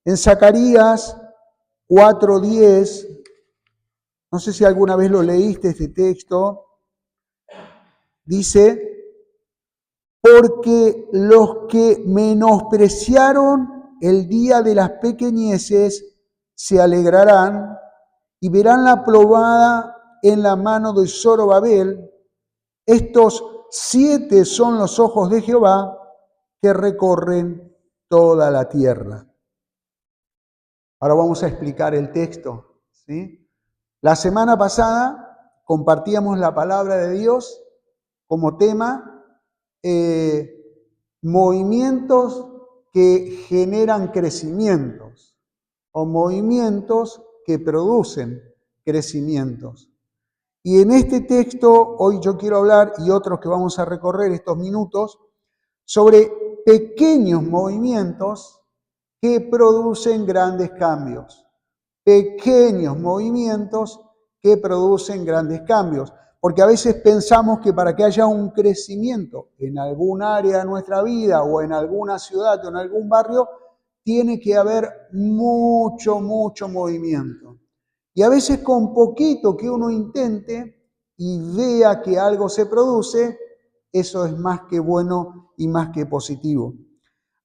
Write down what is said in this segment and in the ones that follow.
En Zacarías 4:10, no sé si alguna vez lo leíste este texto, dice, porque los que menospreciaron el día de las pequeñeces se alegrarán y verán la plomada en la mano de Zorobabel. Estos 7 son los ojos de Jehová que recorren toda la tierra. Ahora vamos a explicar el texto, ¿sí? La semana pasada compartíamos la palabra de Dios como tema, movimientos que generan crecimientos o movimientos que producen crecimientos. Y en este texto, hoy yo quiero hablar, y otros que vamos a recorrer estos minutos, sobre pequeños movimientos que producen grandes cambios. Pequeños movimientos que producen grandes cambios. Porque a veces pensamos que para que haya un crecimiento en algún área de nuestra vida o en alguna ciudad o en algún barrio, tiene que haber mucho movimiento. Y a veces con poquito que uno intente y vea que algo se produce, eso es más que bueno y más que positivo.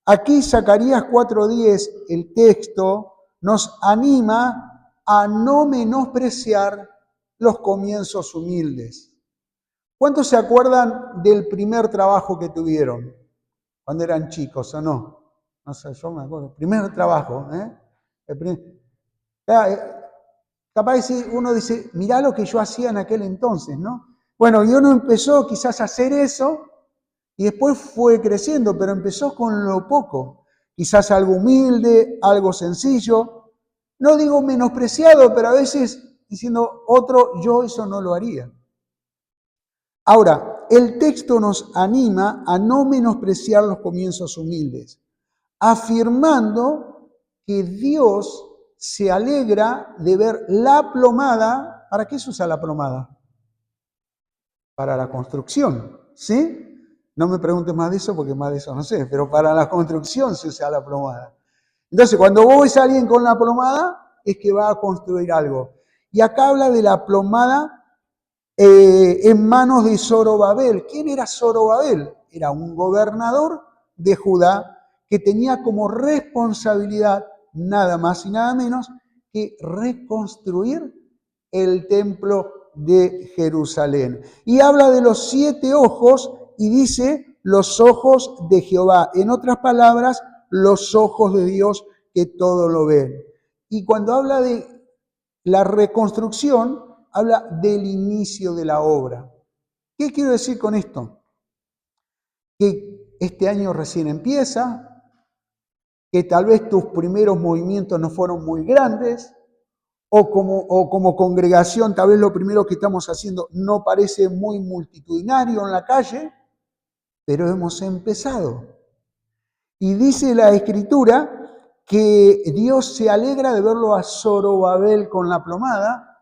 Aquí Zacarías 4:10, el texto, nos anima a no menospreciar los comienzos humildes. ¿Cuántos se acuerdan del primer trabajo que tuvieron cuando eran chicos o no? No sé, yo me acuerdo. Primer trabajo, Capaz uno dice, mirá lo que yo hacía en aquel entonces, ¿no? Bueno, y uno empezó quizás a hacer eso y después fue creciendo, pero empezó con lo poco. Quizás algo humilde, algo sencillo. No digo menospreciado, pero a veces diciendo otro, yo eso no lo haría. Ahora, el texto nos anima a no menospreciar los comienzos humildes, afirmando que Dios se alegra de ver la plomada. ¿Para qué se usa la plomada? Para la construcción, ¿sí? No me preguntes más de eso porque más de eso no sé, pero para la construcción se usa la plomada. Entonces, cuando vos ves a alguien con la plomada, es que va a construir algo. Y acá habla de la plomada en manos de Zorobabel. ¿Quién era Zorobabel? Era un gobernador de Judá que tenía como responsabilidad nada más y nada menos que reconstruir el templo de Jerusalén. Y habla de los 7 ojos y dice los ojos de Jehová. En otras palabras, los ojos de Dios que todo lo ven. Y cuando habla de la reconstrucción, habla del inicio de la obra. ¿Qué quiero decir con esto? Que este año recién empieza, que tal vez tus primeros movimientos no fueron muy grandes, o como congregación tal vez lo primero que estamos haciendo no parece muy multitudinario en la calle, pero hemos empezado. Y dice la Escritura que Dios se alegra de verlo a Zorobabel con la plomada,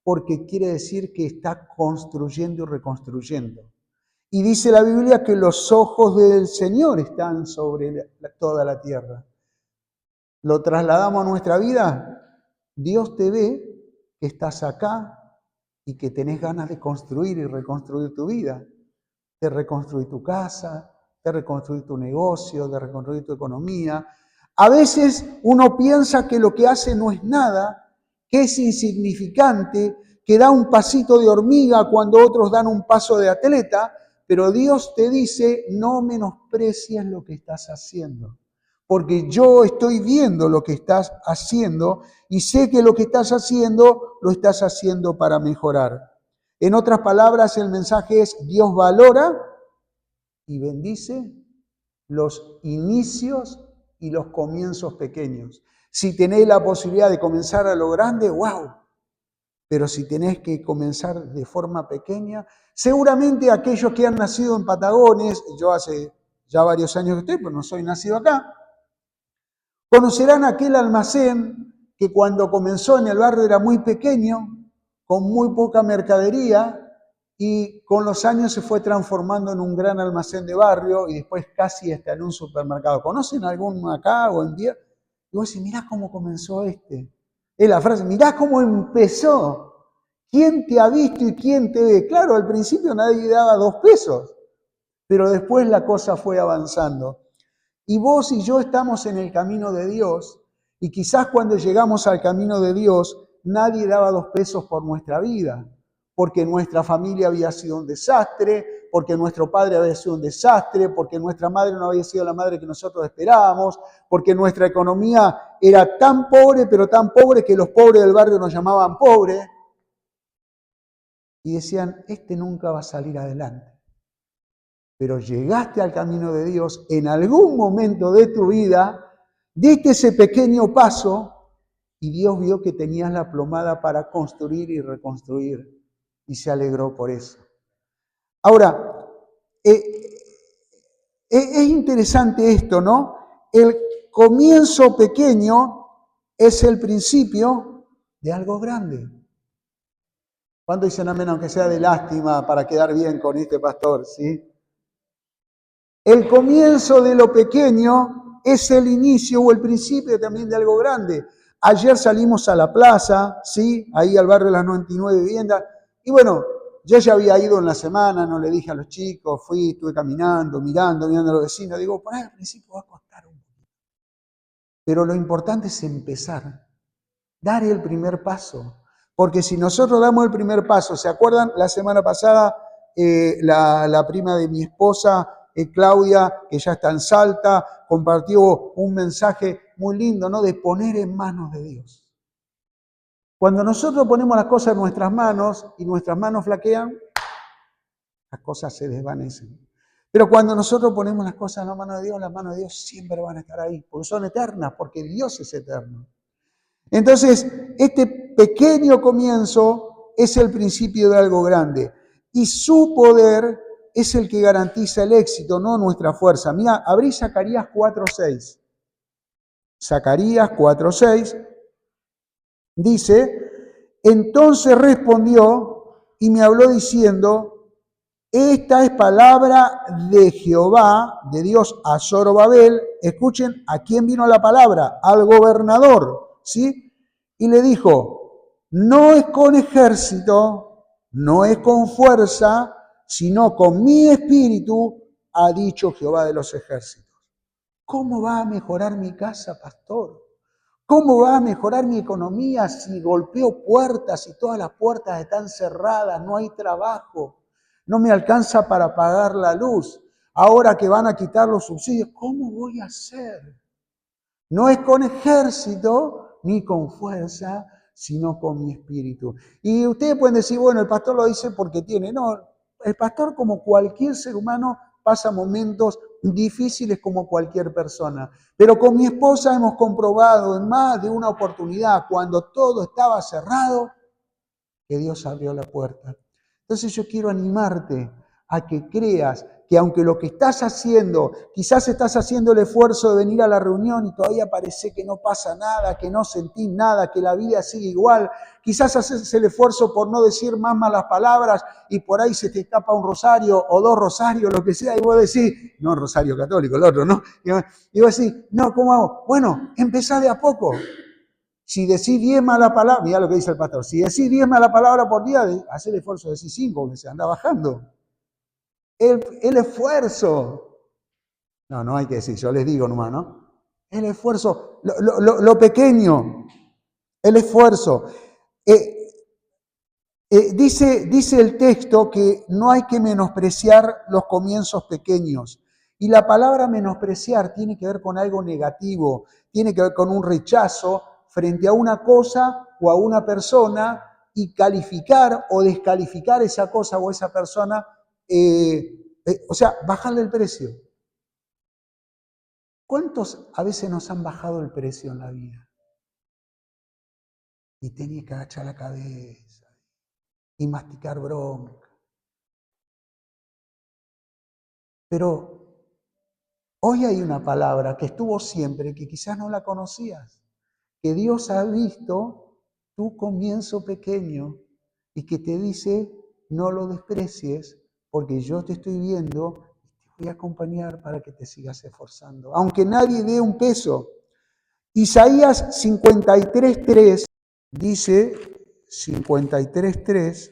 porque quiere decir que está construyendo y reconstruyendo. Y dice la Biblia que los ojos del Señor están sobre toda la tierra. Lo trasladamos a nuestra vida. Dios te ve que estás acá y que tenés ganas de construir y reconstruir tu vida. De reconstruir tu casa, de reconstruir tu negocio, de reconstruir tu economía. A veces uno piensa que lo que hace no es nada, que es insignificante, que da un pasito de hormiga cuando otros dan un paso de atleta, pero Dios te dice, no menosprecies lo que estás haciendo, porque yo estoy viendo lo que estás haciendo y sé que lo que estás haciendo lo estás haciendo para mejorar. En otras palabras, el mensaje es, Dios valora y bendice los inicios y los comienzos pequeños. Si tenés la posibilidad de comenzar a lo grande, ¡wow! Pero si tenés que comenzar de forma pequeña, seguramente aquellos que han nacido en Patagones, yo hace ya varios años que estoy, pero no soy nacido acá, conocerán aquel almacén que cuando comenzó en el barrio era muy pequeño, con muy poca mercadería, y con los años se fue transformando en un gran almacén de barrio y después casi hasta en un supermercado. ¿Conocen alguno acá o en Vier? Y vos decís, mirá cómo comenzó este. Es la frase, mirá cómo empezó. ¿Quién te ha visto y quién te ve? Claro, al principio nadie daba 2 pesos, pero después la cosa fue avanzando. Y vos y yo estamos en el camino de Dios, y quizás cuando llegamos al camino de Dios, nadie daba 2 pesos por nuestra vida, porque nuestra familia había sido un desastre, porque nuestro padre había sido un desastre, porque nuestra madre no había sido la madre que nosotros esperábamos, porque nuestra economía era tan pobre, pero tan pobre que los pobres del barrio nos llamaban pobres, y decían, este nunca va a salir adelante. Pero llegaste al camino de Dios, en algún momento de tu vida, diste ese pequeño paso y Dios vio que tenías la plomada para construir y reconstruir y se alegró por eso. Ahora, es interesante esto, ¿no? El comienzo pequeño es el principio de algo grande. ¿Cuándo dicen amén, aunque sea de lástima, para quedar bien con este pastor, sí? El comienzo de lo pequeño es el inicio o el principio también de algo grande. Ayer salimos a la plaza, ¿sí? Ahí al barrio de las 99 viviendas. Y bueno, yo ya había ido en la semana, no le dije a los chicos, fui, estuve caminando, mirando a los vecinos. Digo, por ahí al principio va a costar un poquito. Pero lo importante es empezar, dar el primer paso. Porque si nosotros damos el primer paso, ¿se acuerdan? La semana pasada, la prima de mi esposa, Claudia, que ya está en Salta, compartió un mensaje muy lindo, ¿no? De poner en manos de Dios. Cuando nosotros ponemos las cosas en nuestras manos y nuestras manos flaquean, las cosas se desvanecen. Pero cuando nosotros ponemos las cosas en las manos de Dios siempre van a estar ahí, porque son eternas, porque Dios es eterno. Entonces, este pequeño comienzo es el principio de algo grande. Y su poder es el que garantiza el éxito, no nuestra fuerza. Mira, abrí Zacarías 4:6. Zacarías 4:6 dice, entonces respondió y me habló diciendo, esta es palabra de Jehová, de Dios a Zorobabel. Escuchen, ¿a quién vino la palabra? Al gobernador, ¿sí? Y le dijo, no es con ejército, no es con fuerza, sino con mi espíritu, ha dicho Jehová de los ejércitos. ¿Cómo va a mejorar mi casa, pastor? ¿Cómo va a mejorar mi economía si golpeo puertas y todas las puertas están cerradas, no hay trabajo? No me alcanza para pagar la luz. Ahora que van a quitar los subsidios, ¿cómo voy a hacer? No es con ejército ni con fuerza, sino con mi espíritu. Y ustedes pueden decir, bueno, el pastor lo dice porque tiene. No, el pastor, como cualquier ser humano, pasa momentos difíciles como cualquier persona. Pero con mi esposa hemos comprobado en más de una oportunidad, cuando todo estaba cerrado, que Dios abrió la puerta. Entonces yo quiero animarte a que creas que aunque lo que estás haciendo, quizás estás haciendo el esfuerzo de venir a la reunión y todavía parece que no pasa nada, que no sentís nada, que la vida sigue igual, quizás haces el esfuerzo por no decir más malas palabras y por ahí se te escapa un rosario o 2 rosarios, lo que sea, y vos decís, no rosario católico, el otro, ¿no? Y vos decís, no, ¿cómo hago? Bueno, empezá de a poco. Si decís 10 malas palabras, mirá lo que dice el pastor, si decís 10 malas palabras por día, haz el esfuerzo de decir 5, que se anda bajando. El esfuerzo. No hay que decir, yo les digo nomás, ¿no? El esfuerzo, lo pequeño, el esfuerzo. Dice el texto que no hay que menospreciar los comienzos pequeños. Y la palabra menospreciar tiene que ver con algo negativo, tiene que ver con un rechazo frente a una cosa o a una persona y calificar o descalificar esa cosa o esa persona, o sea, bajarle el precio. ¿Cuántos a veces nos han bajado el precio en la vida? Y tenía que agachar la cabeza y masticar bronca. Pero hoy hay una palabra que estuvo siempre, que quizás no la conocías, que Dios ha visto tu comienzo pequeño y que te dice, no lo desprecies, porque yo te estoy viendo y te voy a acompañar para que te sigas esforzando. Aunque nadie dé un peso, Isaías 53:3 dice, 53:3,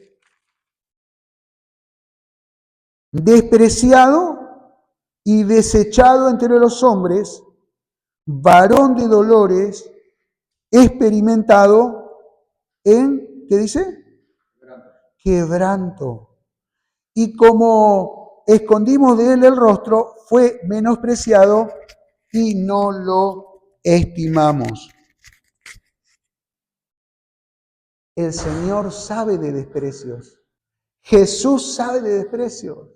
despreciado y desechado entre los hombres, varón de dolores, experimentado en, ¿qué dice? Quebranto. Y como escondimos de él el rostro, fue menospreciado y no lo estimamos. El Señor sabe de desprecios. Jesús sabe de desprecios.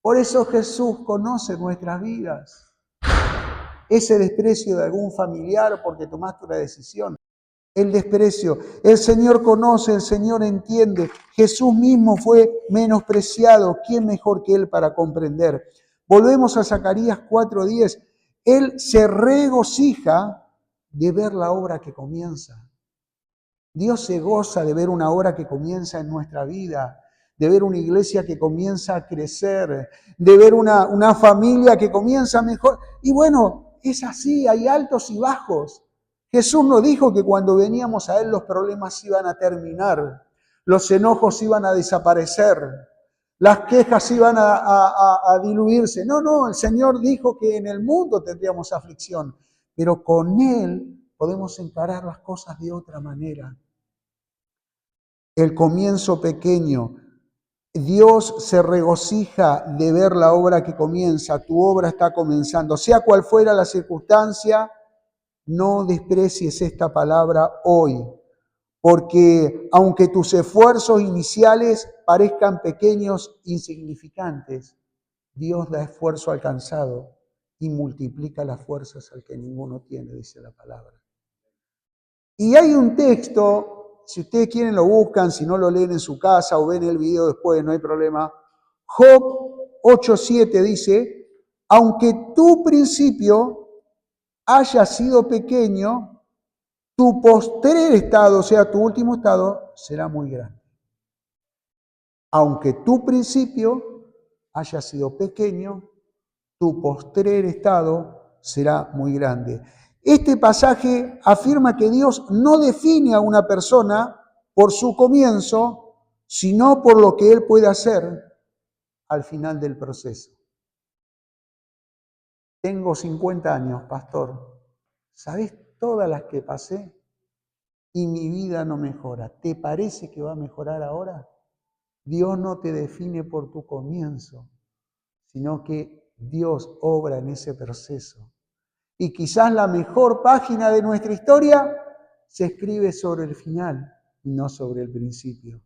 Por eso Jesús conoce nuestras vidas. Ese desprecio de algún familiar porque tomaste una decisión. El desprecio. El Señor conoce, el Señor entiende. Jesús mismo fue menospreciado. ¿Quién mejor que Él para comprender? Volvemos a Zacarías 4:10. Él se regocija de ver la obra que comienza. Dios se goza de ver una obra que comienza en nuestra vida, de ver una iglesia que comienza a crecer, de ver una familia que comienza mejor. Y bueno, es así, hay altos y bajos. Jesús nos dijo que cuando veníamos a Él los problemas iban a terminar, los enojos iban a desaparecer, las quejas iban a diluirse. No, el Señor dijo que en el mundo tendríamos aflicción, pero con Él podemos encarar las cosas de otra manera. El comienzo pequeño. Dios se regocija de ver la obra que comienza. Tu obra está comenzando. Sea cual fuera la circunstancia, no desprecies esta palabra hoy, porque aunque tus esfuerzos iniciales parezcan pequeños, insignificantes, Dios da esfuerzo alcanzado y multiplica las fuerzas al que ninguno tiene, dice la palabra. Y hay un texto, si ustedes quieren lo buscan, si no lo leen en su casa o ven el video después, no hay problema. Job 8:7 dice, aunque tu principio haya sido pequeño, tu postrer estado, o sea, tu último estado, será muy grande. Aunque tu principio haya sido pequeño, tu postrer estado será muy grande. Este pasaje afirma que Dios no define a una persona por su comienzo, sino por lo que Él puede hacer al final del proceso. Tengo 50 años, pastor. ¿Sabés todas las que pasé? Y mi vida no mejora. ¿Te parece que va a mejorar ahora? Dios no te define por tu comienzo, sino que Dios obra en ese proceso. Y quizás la mejor página de nuestra historia se escribe sobre el final y no sobre el principio.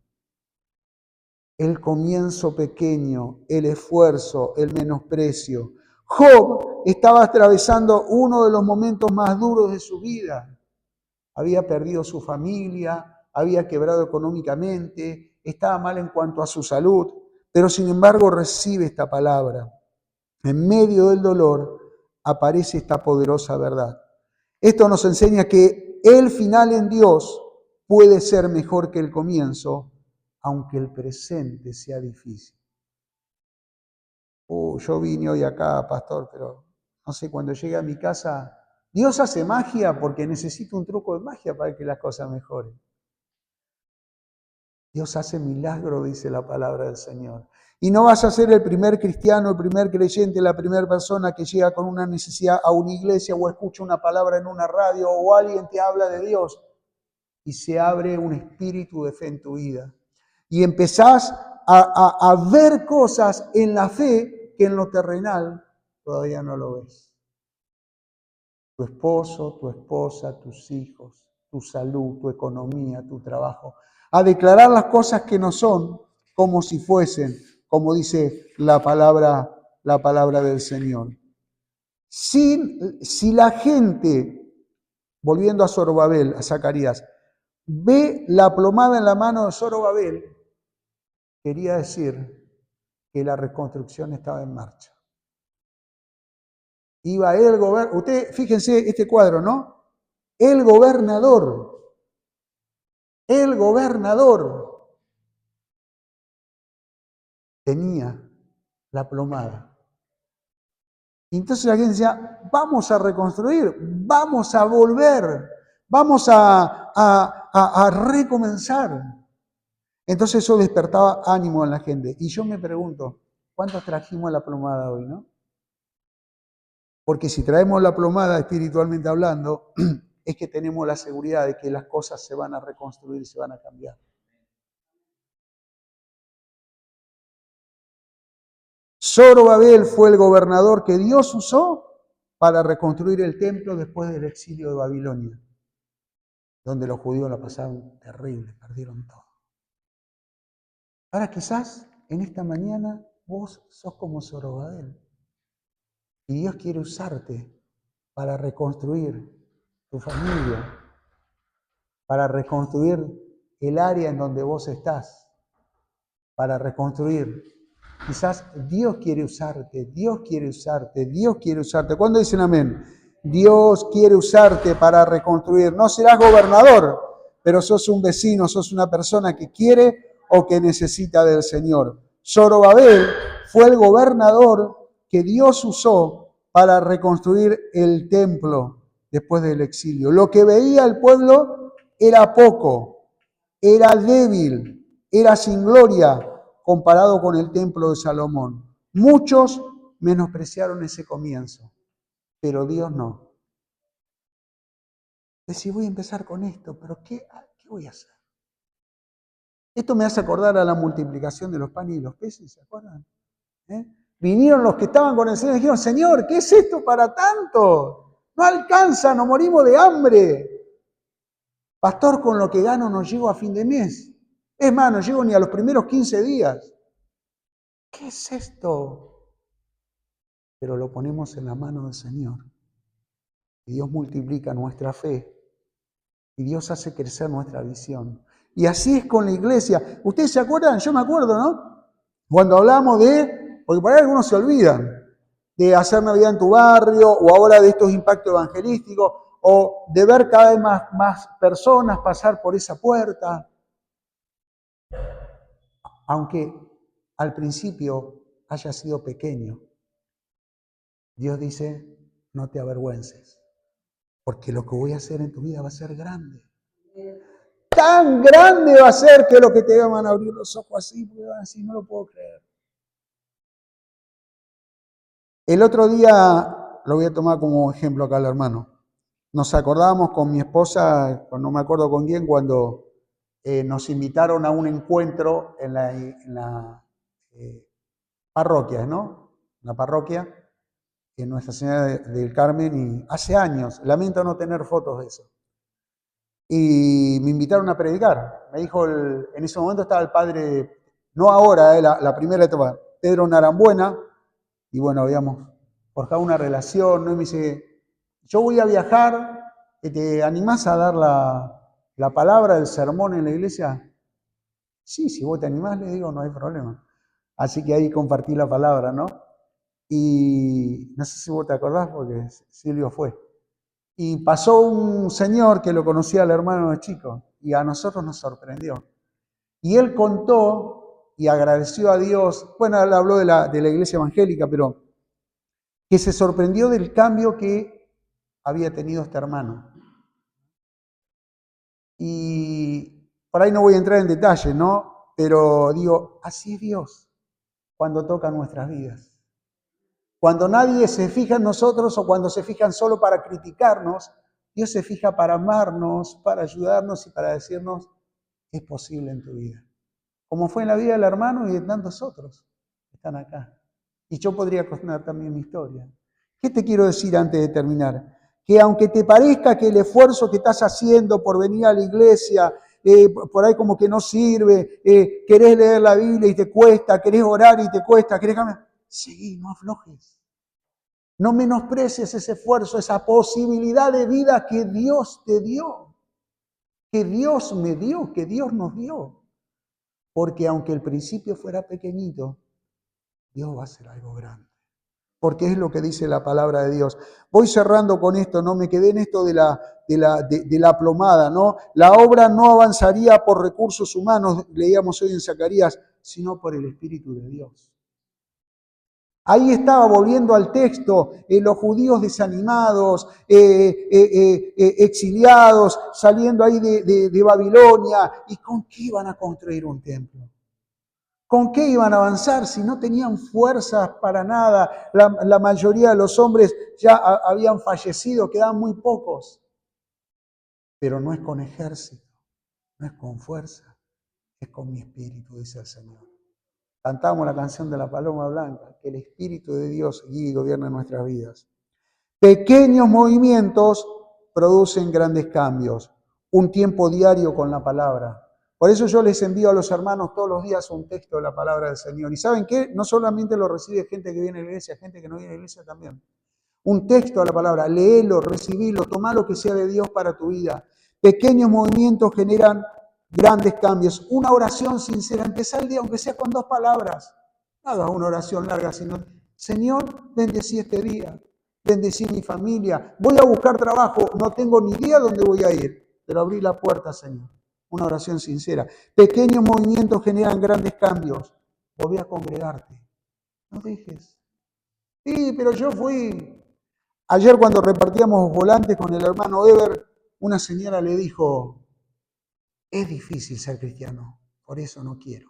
El comienzo pequeño, el esfuerzo, el menosprecio. Job estaba atravesando uno de los momentos más duros de su vida. Había perdido su familia, había quebrado económicamente, estaba mal en cuanto a su salud, pero sin embargo recibe esta palabra. En medio del dolor aparece esta poderosa verdad. Esto nos enseña que el final en Dios puede ser mejor que el comienzo, aunque el presente sea difícil. Yo vine hoy acá, pastor, pero no sé, cuando llegue a mi casa, Dios hace magia porque necesito un truco de magia para que las cosas mejoren. Dios hace milagro, dice la palabra del Señor. Y no vas a ser el primer cristiano, el primer creyente, la primera persona que llega con una necesidad a una iglesia o escucha una palabra en una radio o alguien te habla de Dios y se abre un espíritu de fe en tu vida. Y empezás a ver cosas en la fe que en lo terrenal todavía no lo ves. Tu esposo, tu esposa, tus hijos, tu salud, tu economía, tu trabajo. A declarar las cosas que no son como si fuesen, como dice la palabra del Señor. Si la gente, volviendo a Zorobabel, a Zacarías, ve la plomada en la mano de Zorobabel, quería decir que la reconstrucción estaba en marcha. Iba el gobernador, usted fíjense este cuadro, ¿no? El gobernador tenía la plomada. Y entonces la gente decía, vamos a reconstruir, vamos a volver, vamos a recomenzar. Entonces eso despertaba ánimo en la gente. Y yo me pregunto, ¿cuántos trajimos la plomada hoy, no? Porque si traemos la plomada espiritualmente hablando, es que tenemos la seguridad de que las cosas se van a reconstruir, se van a cambiar. Zorobabel fue el gobernador que Dios usó para reconstruir el templo después del exilio de Babilonia, donde los judíos la pasaron terrible, perdieron todo. Ahora quizás en esta mañana vos sos como Zorobabel y Dios quiere usarte para reconstruir tu familia, para reconstruir el área en donde vos estás, para reconstruir. Quizás Dios quiere usarte, Dios quiere usarte, Dios quiere usarte. ¿Cuándo dicen amén? Dios quiere usarte para reconstruir. No serás gobernador, pero sos un vecino, sos una persona que quiere o que necesita del Señor. Zorobabel fue el gobernador que Dios usó para reconstruir el templo después del exilio. Lo que veía el pueblo era poco, era débil, era sin gloria comparado con el templo de Salomón. Muchos menospreciaron ese comienzo, pero Dios no. Decía, voy a empezar con esto, pero ¿qué voy a hacer? Esto me hace acordar a la multiplicación de los panes y los peces, ¿se acuerdan? Vinieron los que estaban con el Señor y dijeron, Señor, ¿qué es esto para tanto? No alcanza, nos morimos de hambre. Pastor, con lo que gano no llego a fin de mes. Es más, no llego ni a los primeros 15 días. ¿Qué es esto? Pero lo ponemos en la mano del Señor. Y Dios multiplica nuestra fe. Y Dios hace crecer nuestra visión. Y así es con la iglesia. ¿Ustedes se acuerdan? Yo me acuerdo, ¿no? Cuando hablamos porque por ahí algunos se olvidan, de hacer Navidad en tu barrio, o ahora de estos impactos evangelísticos, o de ver cada vez más personas pasar por esa puerta. Aunque al principio haya sido pequeño, Dios dice, no te avergüences, porque lo que voy a hacer en tu vida va a ser grande. Tan grande va a ser que lo que te van a abrir los ojos así, porque van a decir, no lo puedo creer. El otro día, lo voy a tomar como ejemplo acá al hermano, nos acordábamos con mi esposa, no me acuerdo con quién, cuando nos invitaron a un encuentro en la parroquia, ¿no? Una parroquia en Nuestra Señora del Carmen, y hace años, lamento no tener fotos de eso. Y me invitaron a predicar. Me dijo, en ese momento estaba el padre, no ahora, la primera etapa, Pedro Narambuena, y bueno, habíamos forjado una relación, ¿no? Y me dice, yo voy a viajar, ¿te animás a dar la palabra, el sermón en la iglesia? Sí, si vos te animás, le digo, no hay problema. Así que ahí compartí la palabra, ¿no? Y no sé si vos te acordás, porque Silvio fue. Y pasó un señor que lo conocía al hermano de chico, y a nosotros nos sorprendió. Y él contó y agradeció a Dios, bueno, él habló de la iglesia evangélica, pero que se sorprendió del cambio que había tenido este hermano. Y por ahí no voy a entrar en detalle, ¿no? Pero digo, así es Dios cuando toca nuestras vidas. Cuando nadie se fija en nosotros o cuando se fijan solo para criticarnos, Dios se fija para amarnos, para ayudarnos y para decirnos, es posible en tu vida. Como fue en la vida del hermano y de tantos otros que están acá. Y yo podría contar también mi historia. ¿Qué te quiero decir antes de terminar? Que aunque te parezca que el esfuerzo que estás haciendo por venir a la iglesia, por ahí como que no sirve, querés leer la Biblia y te cuesta, querés orar y te cuesta, querés cambiar, seguí, no aflojes. No menosprecies ese esfuerzo, esa posibilidad de vida que Dios te dio, que Dios me dio, que Dios nos dio. Porque aunque el principio fuera pequeñito, Dios va a hacer algo grande. Porque es lo que dice la palabra de Dios. Voy cerrando con esto, ¿no? Me quedé en esto de la plomada, ¿no? La obra no avanzaría por recursos humanos, leíamos hoy en Zacarías, sino por el Espíritu de Dios. Ahí estaba, volviendo al texto, los judíos desanimados, exiliados, saliendo ahí de Babilonia. ¿Y con qué iban a construir un templo? ¿Con qué iban a avanzar si no tenían fuerzas para nada? La mayoría de los hombres ya habían fallecido, quedaban muy pocos. Pero no es con ejército, no es con fuerza, es con mi espíritu, dice el Señor. Cantamos la canción de la paloma blanca, que el Espíritu de Dios guíe y gobierne nuestras vidas. Pequeños movimientos producen grandes cambios. Un tiempo diario con la palabra. Por eso yo les envío a los hermanos todos los días un texto de la palabra del Señor. ¿Y saben qué? No solamente lo recibe gente que viene a la iglesia, gente que no viene a la iglesia también. Un texto de la palabra, léelo, recibilo, toma lo que sea de Dios para tu vida. Pequeños movimientos generan grandes cambios. Una oración sincera, empezar el día, aunque sea con 2 palabras. No hagas una oración larga, sino, Señor, bendecí este día, bendecí mi familia, voy a buscar trabajo, no tengo ni idea dónde voy a ir, pero abrí la puerta, Señor. Una oración sincera. Pequeños movimientos generan grandes cambios. Volví a congregarte. No dejes. Sí, pero yo fui. Ayer cuando repartíamos volantes con el hermano Eber, una señora le dijo, es difícil ser cristiano, por eso no quiero.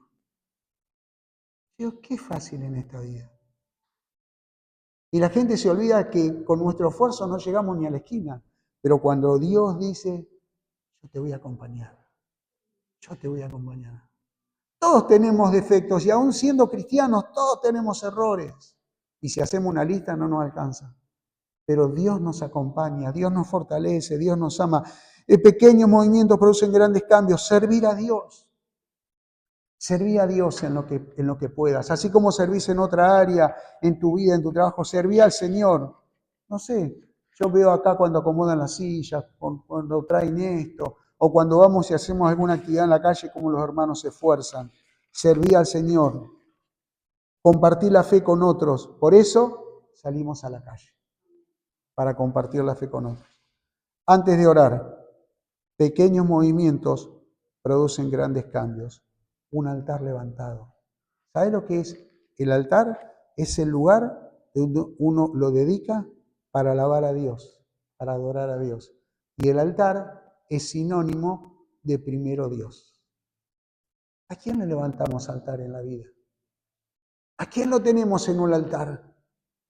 Digo, qué fácil en esta vida. Y la gente se olvida que con nuestro esfuerzo no llegamos ni a la esquina, pero cuando Dios dice, yo te voy a acompañar, yo te voy a acompañar. Todos tenemos defectos y aún siendo cristianos, todos tenemos errores. Y si hacemos una lista no nos alcanza. Pero Dios nos acompaña, Dios nos fortalece, Dios nos ama. Pequeños movimientos producen grandes cambios. Servir a Dios. Serví a Dios en lo que puedas. Así como servís en otra área, en tu vida, en tu trabajo, serví al Señor. No sé, yo veo acá cuando acomodan las sillas, cuando traen esto, o cuando vamos y hacemos alguna actividad en la calle, como los hermanos se esfuerzan. Serví al Señor. Compartir la fe con otros. Por eso salimos a la calle, para compartir la fe con otros. Antes de orar, pequeños movimientos producen grandes cambios. Un altar levantado. ¿Sabe lo que es el altar? Es el lugar donde uno lo dedica para alabar a Dios, para adorar a Dios. Y el altar es sinónimo de primero Dios. ¿A quién le levantamos altar en la vida? ¿A quién lo tenemos en un altar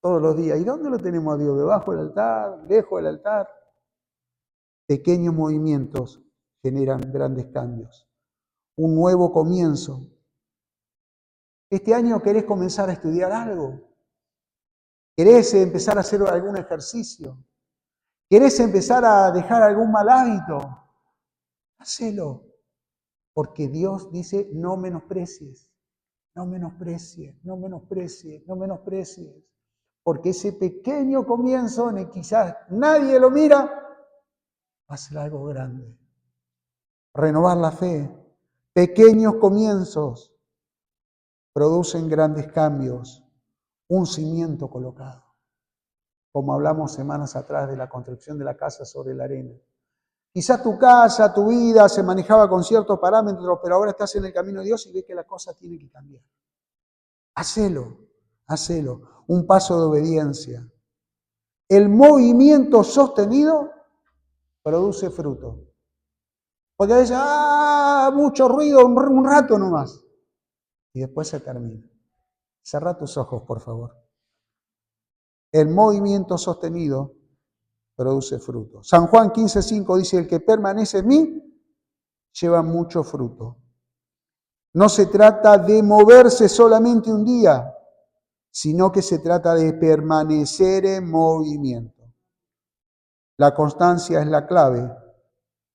todos los días? ¿Y dónde lo tenemos a Dios? ¿Debajo del altar? ¿Lejos del altar? Pequeños movimientos generan grandes cambios. Un nuevo comienzo. Este año querés comenzar a estudiar algo. ¿Querés empezar a hacer algún ejercicio? ¿Querés empezar a dejar algún mal hábito? Hacelo. Porque Dios dice, no menosprecies, no menosprecies, no menosprecies, no menosprecies. Porque ese pequeño comienzo en el que quizás nadie lo mira, va a ser algo grande. Renovar la fe. Pequeños comienzos producen grandes cambios. Un cimiento colocado. Como hablamos semanas atrás de la construcción de la casa sobre la arena. Quizás tu casa, tu vida se manejaba con ciertos parámetros, pero ahora estás en el camino de Dios y ves que la cosa tiene que cambiar. Hacelo, hacelo. Un paso de obediencia. El movimiento sostenido produce fruto. Porque a veces, mucho ruido, un rato nomás. Y después se termina. Cerrá tus ojos, por favor. El movimiento sostenido produce fruto. San Juan 15:5 dice, el que permanece en mí, lleva mucho fruto. No se trata de moverse solamente un día, sino que se trata de permanecer en movimiento. La constancia es la clave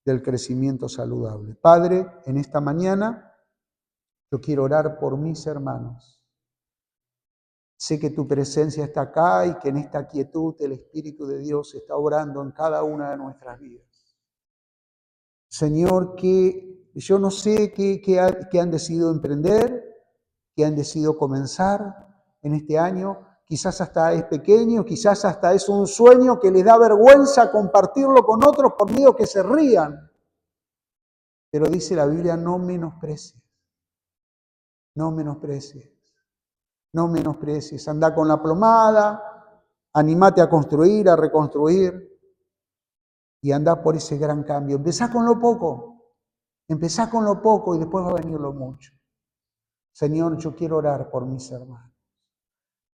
del crecimiento saludable. Padre, en esta mañana yo quiero orar por mis hermanos. Sé que tu presencia está acá y que en esta quietud el Espíritu de Dios está obrando en cada una de nuestras vidas. Señor, que yo no sé qué han decidido emprender, qué han decidido comenzar en este año. Quizás hasta es pequeño, quizás hasta es un sueño que les da vergüenza compartirlo con otros por miedo que se rían. Pero dice la Biblia, no menosprecies, no menosprecies. No menosprecies. Anda con la plomada, animate a construir, a reconstruir y anda por ese gran cambio. Empezá con lo poco y después va a venir lo mucho. Señor, yo quiero orar por mis hermanos.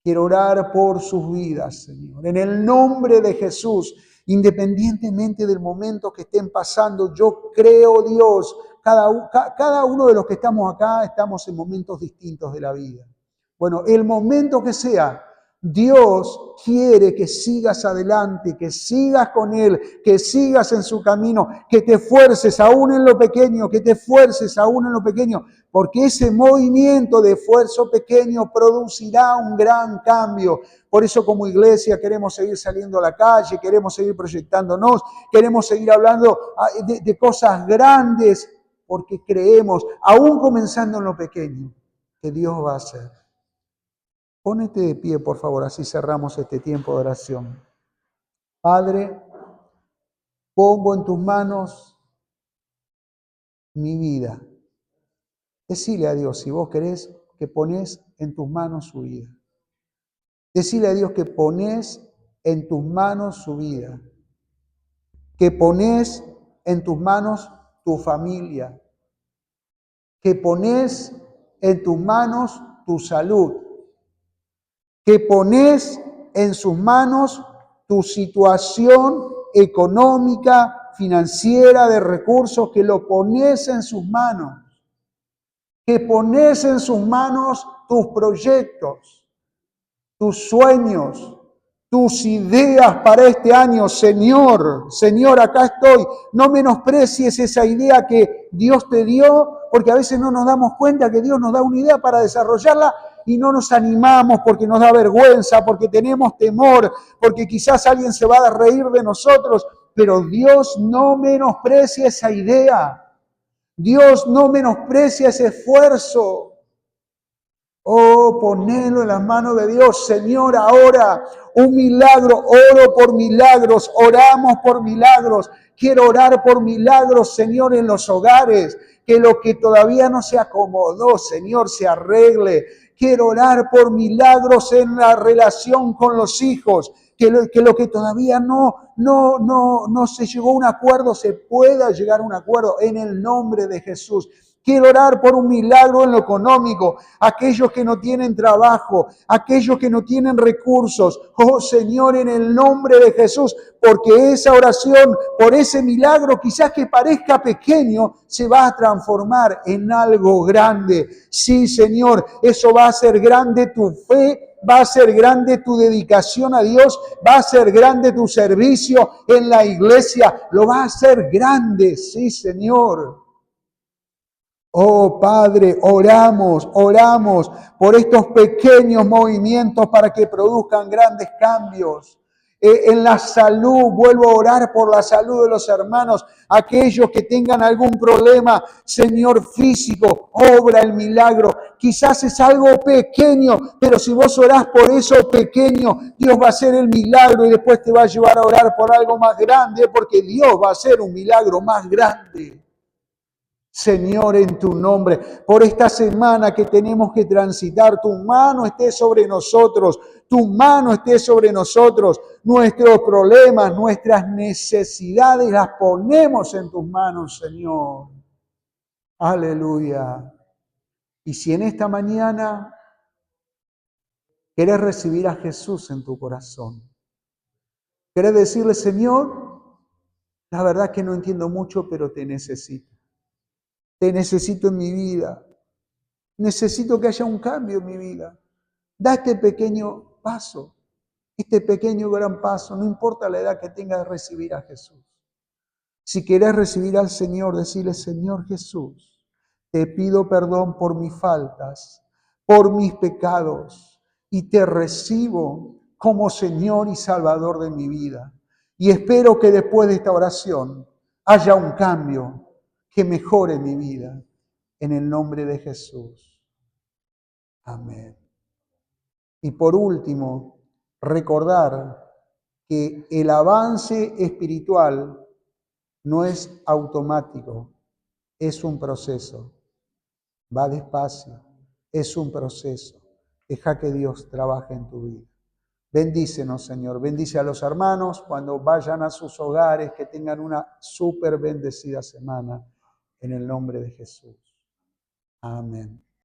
Quiero orar por sus vidas, Señor. En el nombre de Jesús, independientemente del momento que estén pasando, yo creo, Dios, cada uno de los que estamos acá estamos en momentos distintos de la vida. Bueno, el momento que sea, Dios quiere que sigas adelante, que sigas con Él, que sigas en su camino, que te esfuerces aún en lo pequeño, porque ese movimiento de esfuerzo pequeño producirá un gran cambio. Por eso como iglesia queremos seguir saliendo a la calle, queremos seguir proyectándonos, queremos seguir hablando de cosas grandes, porque creemos, aún comenzando en lo pequeño, que Dios va a hacer. Pónete de pie, por favor, así cerramos este tiempo de oración. Padre, pongo en tus manos mi vida. Decile a Dios, si vos querés, que ponés en tus manos su vida. Decile a Dios que ponés en tus manos su vida. Que ponés en tus manos tu familia. Que ponés en tus manos tu salud. Que ponés en sus manos tu situación económica, financiera, de recursos, que lo ponés en sus manos. Que ponés en sus manos tus proyectos, tus sueños, tus ideas para este año. Señor, acá estoy. No menosprecies esa idea que Dios te dio, porque a veces no nos damos cuenta que Dios nos da una idea para desarrollarla y no nos animamos porque nos da vergüenza, porque tenemos temor, porque quizás alguien se va a reír de nosotros, pero Dios no menosprecia esa idea. Dios no menosprecia ese esfuerzo. Oh, ponelo en las manos de Dios. Señor, ahora un milagro, oro por milagros, oramos por milagros. Quiero orar por milagros, Señor, en los hogares. Que lo que todavía no se acomodó, Señor, se arregle. Quiero orar por milagros en la relación con los hijos. Que lo que todavía no se llegó a un acuerdo, se pueda llegar a un acuerdo en el nombre de Jesús. Quiero orar por un milagro en lo económico, aquellos que no tienen trabajo, aquellos que no tienen recursos. Oh Señor, en el nombre de Jesús, porque esa oración, por ese milagro, quizás que parezca pequeño, se va a transformar en algo grande. Sí, Señor, eso va a ser grande tu fe, va a ser grande tu dedicación a Dios, va a ser grande tu servicio en la iglesia, lo va a hacer grande, sí, Señor. Oh Padre, oramos por estos pequeños movimientos para que produzcan grandes cambios. En la salud, vuelvo a orar por la salud de los hermanos, aquellos que tengan algún problema, Señor, físico, obra el milagro. Quizás es algo pequeño, pero si vos orás por eso pequeño, Dios va a hacer el milagro y después te va a llevar a orar por algo más grande, porque Dios va a hacer un milagro más grande. Señor, en tu nombre, por esta semana que tenemos que transitar, tu mano esté sobre nosotros, tu mano esté sobre nosotros, nuestros problemas, nuestras necesidades las ponemos en tus manos, Señor. Aleluya. Y si en esta mañana querés recibir a Jesús en tu corazón, querés decirle, Señor, la verdad es que no entiendo mucho, pero te necesito. Te necesito en mi vida. Necesito que haya un cambio en mi vida. Da este pequeño paso, este pequeño gran paso. No importa la edad que tengas de recibir a Jesús. Si querés recibir al Señor, decirle, Señor Jesús, te pido perdón por mis faltas, por mis pecados, y te recibo como Señor y Salvador de mi vida. Y espero que después de esta oración haya un cambio que mejore mi vida. En el nombre de Jesús. Amén. Y por último, recordar que el avance espiritual no es automático, es un proceso. Va despacio, es un proceso. Deja que Dios trabaje en tu vida. Bendícenos, Señor. Bendice a los hermanos cuando vayan a sus hogares, que tengan una súper bendecida semana. En el nombre de Jesús. Amén.